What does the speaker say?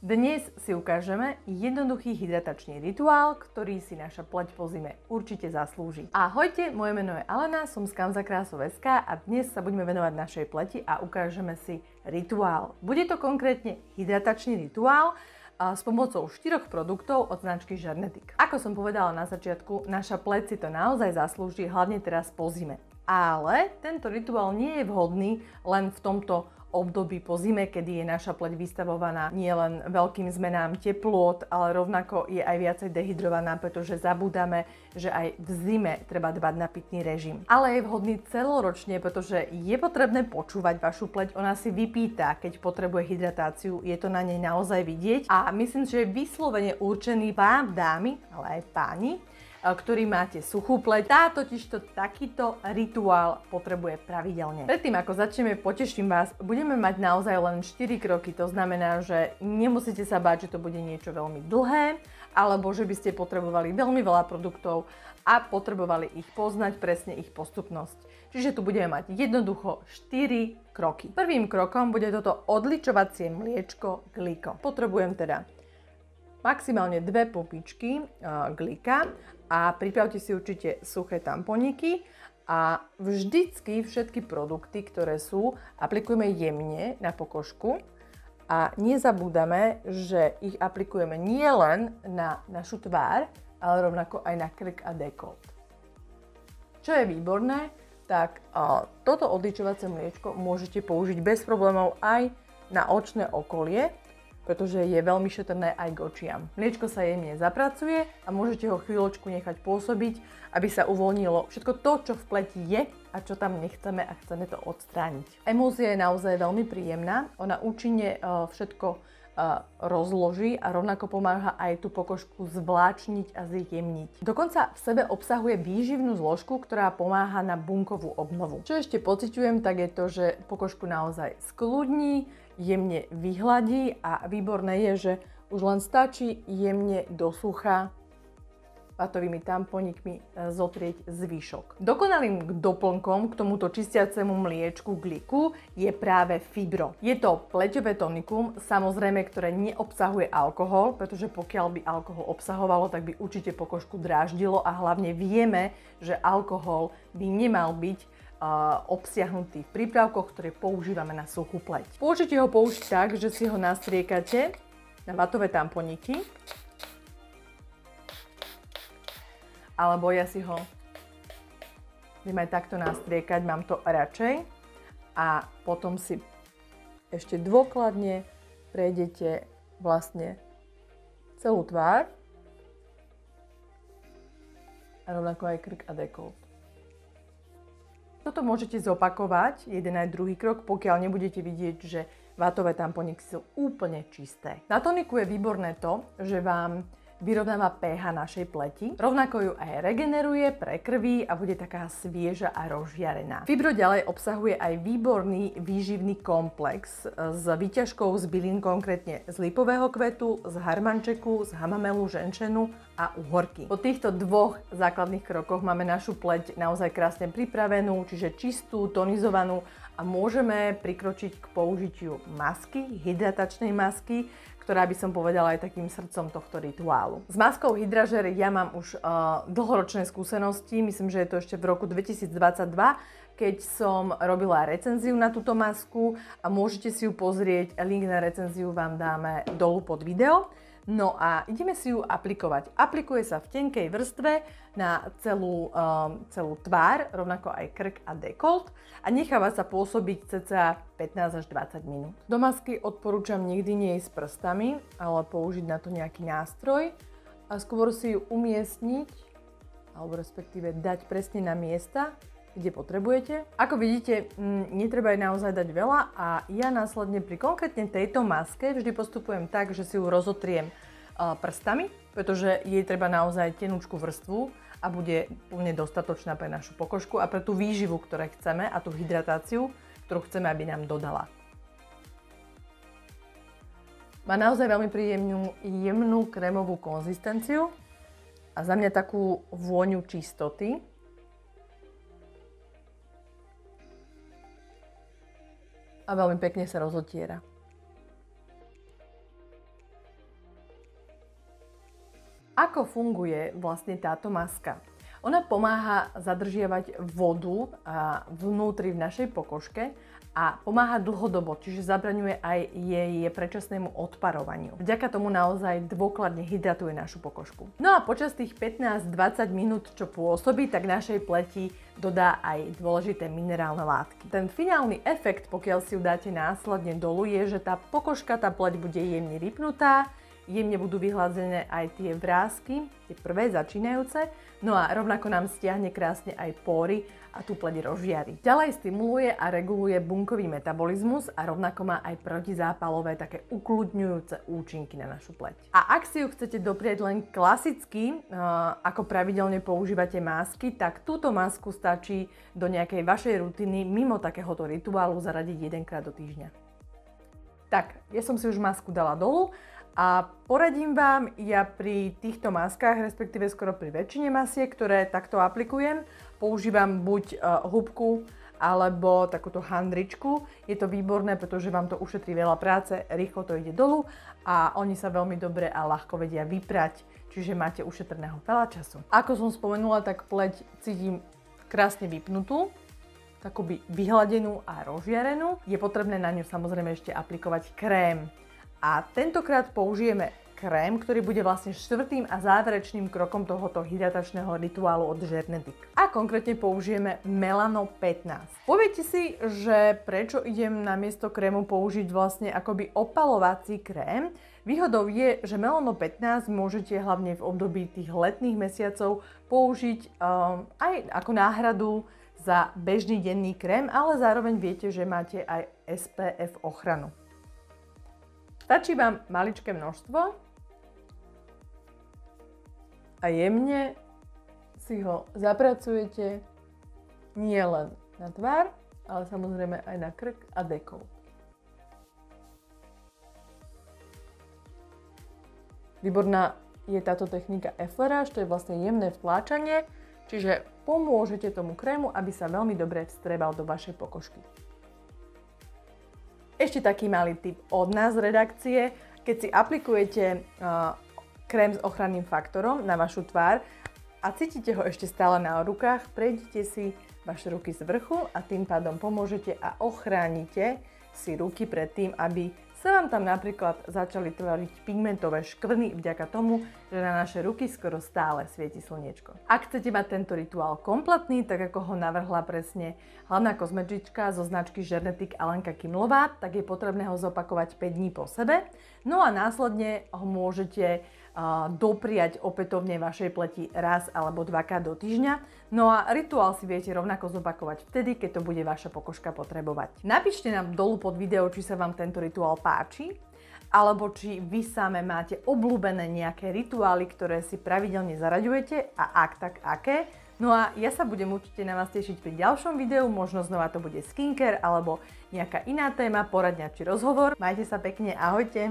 Dnes si ukážeme jednoduchý hydratačný rituál, ktorý si naša pleť po zime určite zaslúži. Ahojte, moje meno je Alena, som z Kamzakrásov.sk a dnes sa budeme venovať našej pleti a ukážeme si rituál. Bude to konkrétne hydratačný rituál s pomocou 4 produktov od značky Žernetik. Ako som povedala na začiatku, naša pleť si to naozaj zaslúži, hlavne teraz po zime. Ale tento rituál nie je vhodný len v tomto období po zime, kedy je naša pleť vystavovaná nielen veľkým zmenám teplôt, ale rovnako je aj viacej dehydrovaná, pretože zabúdame, že aj v zime treba dbať na pitný režim. Ale je vhodný celoročne, pretože je potrebné počúvať vašu pleť, ona si vypýta, keď potrebuje hydratáciu, je to na nej naozaj vidieť a myslím, že je vyslovene určený vám, dámy, ale aj páni, ktorý máte suchú pleť. Totižto takýto rituál potrebuje pravidelne. Predtým, ako začneme, poteším vás, budeme mať naozaj len 4 kroky. To znamená, že nemusíte sa báť, že to bude niečo veľmi dlhé, alebo že by ste potrebovali veľmi veľa produktov a potrebovali ich poznať, presne ich postupnosť. Čiže tu budeme mať jednoducho 4 kroky. Prvým krokom bude toto odličovacie mliečko Gliko. Potrebujem teda maximálne 2 pupičky Glika a pripravte si určite suché tamponiky a vždycky všetky produkty, ktoré sú, aplikujeme jemne na pokožku a nezabúdame, že ich aplikujeme nielen na našu tvár, ale rovnako aj na krk a dekolt. Čo je výborné, tak toto odličovacie mliečko môžete použiť bez problémov aj na očné okolie, pretože je veľmi šetrné aj k očiam. Mliečko sa jemne zapracuje a môžete ho chvíľočku nechať pôsobiť, aby sa uvoľnilo všetko to, čo v pleti je a čo tam nechceme a chceme to odstrániť. Emulzia je naozaj veľmi príjemná, ona účinne všetko rozloží a rovnako pomáha aj tú pokožku zvláčniť a zjemniť. Dokonca v sebe obsahuje výživnú zložku, ktorá pomáha na bunkovú obnovu. Čo ešte pociťujem, tak je to, že pokožku naozaj skľudní, jemne vyhladí a výborné je, že už len stačí jemne do sucha vatovými tamponikmi zotrieť zvyšok. Dokonalým doplnkom k tomuto čistiacemu mliečku Gliku je práve Fibro. Je to pleťové tonikum, samozrejme, ktoré neobsahuje alkohol, pretože pokiaľ by alkohol obsahovalo, tak by určite pokožku dráždilo a hlavne vieme, že alkohol by nemal byť obsiahnutý v prípravkoch, ktoré používame na suchú pleť. Môžete ho použiť tak, že si ho nastriekate na vatové tamponiky, alebo ja si ho viem aj takto nastriekať, mám to radšej a potom si ešte dôkladne prejdete vlastne celú tvár a rovnako aj krk a dekolt. Toto môžete zopakovať, jeden aj druhý krok, pokiaľ nebudete vidieť, že vatové tamponiky sú úplne čisté. Na toniku je výborné to, že vám vyrovnáva pH našej pleti, rovnako ju aj regeneruje, prekrví a bude taká svieža a rozžiarená. Fibro ďalej obsahuje aj výborný výživný komplex s výťažkou z bylín, konkrétne z lipového kvetu, z harmančeku, z hamamelu, ženšenu a uhorky. Po týchto 2 základných krokoch máme našu pleť naozaj krásne pripravenú, čiže čistú, tonizovanú a môžeme prikročiť k použitiu masky, hydratačnej masky, ktorá by som povedala aj takým srdcom tohto rituálu. S maskou Hydražer ja mám už dlhoročné skúsenosti, myslím, že je to ešte v roku 2022, keď som robila recenziu na túto masku a môžete si ju pozrieť, link na recenziu vám dáme dolu pod video. No a ideme si ju aplikovať. Aplikuje sa v tenkej vrstve na celú tvár, rovnako aj krk a dekolt a necháva sa pôsobiť cca 15 až 20 minút. Do masky odporúčam nikdy nie ísť s prstami, ale použiť na to nejaký nástroj a skôr si ju umiestniť, alebo respektíve dať presne na miesta, kde potrebujete. Ako vidíte, netreba aj naozaj dať veľa a ja následne pri konkrétne tejto maske vždy postupujem tak, že si ju rozotriem prstami, pretože jej treba naozaj tenúčku vrstvu a bude úplne dostatočná pre našu pokožku a pre tú výživu, ktorú chceme a tú hydratáciu, ktorú chceme, aby nám dodala. Má naozaj veľmi príjemnú, jemnú krémovú konzistenciu a za mňa takú vôňu čistoty. A veľmi pekne sa rozotiera. Ako funguje vlastne táto maska? Ona pomáha zadržiavať vodu vnútri v našej pokožke a pomáha dlhodobo, čiže zabraňuje aj jej predčasnému odparovaniu. Vďaka tomu naozaj dôkladne hydratuje našu pokožku. No a počas tých 15-20 minút, čo pôsobí, tak našej pleti dodá aj dôležité minerálne látky. Ten finálny efekt, pokiaľ si ju dáte následne dolu, je, že tá pokožka, tá pleť bude jemne rýpnutá, jemne budú vyhladzené aj tie vrásky, tie prvé začínajúce, no a rovnako nám stiahne krásne aj pory a tú pleť rozžiari. Ďalej stimuluje a reguluje bunkový metabolizmus a rovnako má aj protizápalové, také ukľudňujúce účinky na našu pleť. A ak si ju chcete doprieť len klasicky, ako pravidelne používate masky, tak túto masku stačí do nejakej vašej rutiny mimo takéhoto rituálu zaradiť jedenkrát do týždňa. Tak, ja som si už masku dala dolu. A poradím vám, ja pri týchto maskách, respektíve skoro pri väčšine masiek, ktoré takto aplikujem, používam buď húbku alebo takúto handričku. Je to výborné, pretože vám to ušetrí veľa práce, rýchlo to ide dolu a oni sa veľmi dobre a ľahko vedia vyprať, čiže máte ušetreného veľa času. Ako som spomenula, tak pleť cítim krásne vypnutú, takoby vyhladenú a rozžiarenú. Je potrebné na ňu samozrejme ešte aplikovať krém. A tentokrát použijeme krém, ktorý bude vlastne štvrtým a záverečným krokom tohoto hydratačného rituálu od Žernetik. A konkrétne použijeme Melano 15. Poviete si, že prečo idem namiesto krému použiť vlastne akoby opalovací krém? Výhodou je, že Melano 15 môžete hlavne v období tých letných mesiacov použiť aj ako náhradu za bežný denný krém, ale zároveň viete, že máte aj SPF ochranu. Stačí vám maličké množstvo a jemne si ho zapracujete nie len na tvár, ale samozrejme aj na krk a dekolt. Výborná je táto technika effleurage, to je vlastne jemné vtláčanie, čiže pomôžete tomu krému, aby sa veľmi dobre vstrebal do vašej pokožky. Ešte taký malý tip od nás z redakcie. Keď si aplikujete krém s ochranným faktorom na vašu tvár a cítite ho ešte stále na rukách, prejdite si vaše ruky z vrchu a tým pádom pomôžete a ochránite si ruky pred tým, aby sa vám tam napríklad začali tvoriť pigmentové škvrny vďaka tomu, že na naše ruky skoro stále svieti slniečko. Ak chcete mať tento rituál kompletný, tak ako ho navrhla presne hlavná kozmetička zo značky Žernetik Alenka Kimlová, tak je potrebné ho zopakovať 5 dní po sebe. No a následne ho môžete dopriať opätovne vašej pleti raz alebo dvakrát do týždňa. No a rituál si viete rovnako zopakovať vtedy, keď to bude vaša pokožka potrebovať. Napíšte nám dolu pod video, či sa vám tento rituál páči, alebo či vy same máte obľúbené nejaké rituály, ktoré si pravidelne zaraďujete a ak tak aké. No a ja sa budem určite na vás tešiť pri ďalšom videu, možno znova to bude skincare alebo nejaká iná téma, poradňa či rozhovor. Majte sa pekne, ahojte!